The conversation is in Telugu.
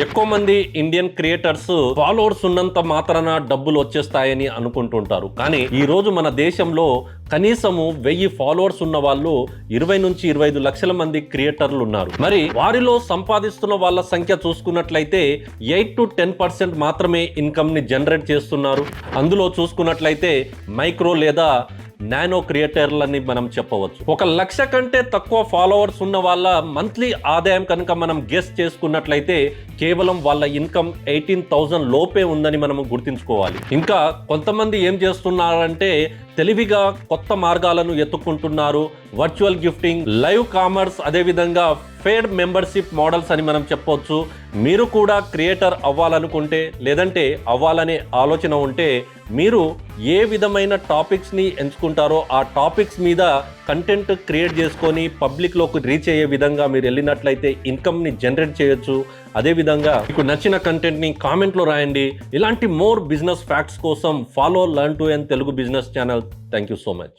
ఎక్కువ మంది ఇండియన్ క్రియేటర్స్ ఫాలోవర్స్ ఉన్నంత మాత్రాన డబ్బులు వచ్చేస్తాయని అనుకుంటుంటారు. కానీ ఈ రోజు మన దేశంలో కనీసము 1000 ఫాలోవర్స్ ఉన్న వాళ్ళు 20 నుంచి 25 లక్షల మంది క్రియేటర్లు ఉన్నారు. మరి వారిలో సంపాదిస్తున్న వాళ్ళ సంఖ్య చూసుకున్నట్లయితే 8 to 10% మాత్రమే ఇన్కమ్ ని జనరేట్ చేస్తున్నారు. అందులో చూసుకున్నట్లయితే మైక్రో లేదా నానో క్రియేటర్లని మనం చెప్పవచ్చు. 1 లక్ష కంటే తక్కువ ఫాలోవర్స్ ఉన్న వాళ్ళ మంత్లీ ఆదాయం కనుక మనం గెస్ చేసుకున్నట్లయితే కేవలం వాళ్ళ ఇన్కమ్ 18,000 లోపే ఉందని మనం గుర్తించుకోవాలి. ఇంకా కొంతమంది ఏం చేస్తున్నారంటే తెలివిగా కొత్త మార్గాలను ఎత్తుకుంటున్నారు. వర్చువల్ గిఫ్టింగ్, లైవ్ కామర్స్, అదేవిధంగా ఫేడ్ మెంబర్షిప్ మోడల్స్ అని మనం చెప్పొచ్చు. మీరు కూడా క్రియేటర్ అవ్వాలనుకుంటే లేదంటే అవ్వాలనే ఆలోచన ఉంటే మీరు ఏ విధమైన టాపిక్స్ని ఎంచుకుంటారో ఆ టాపిక్స్ మీద కంటెంట్ క్రియేట్ చేసుకొని పబ్లిక్లోకి రీచ్ అయ్యే విధంగా మీరు వెళ్ళినట్లయితే ఇన్కమ్ని జనరేట్ చేయొచ్చు. అదేవిధంగా మీకు నచ్చిన కంటెంట్ని కామెంట్లో రాయండి. ఇలాంటి మోర్ బిజినెస్ ఫ్యాక్ట్స్ కోసం follow learn to earn Telugu business channel. Thank you so much.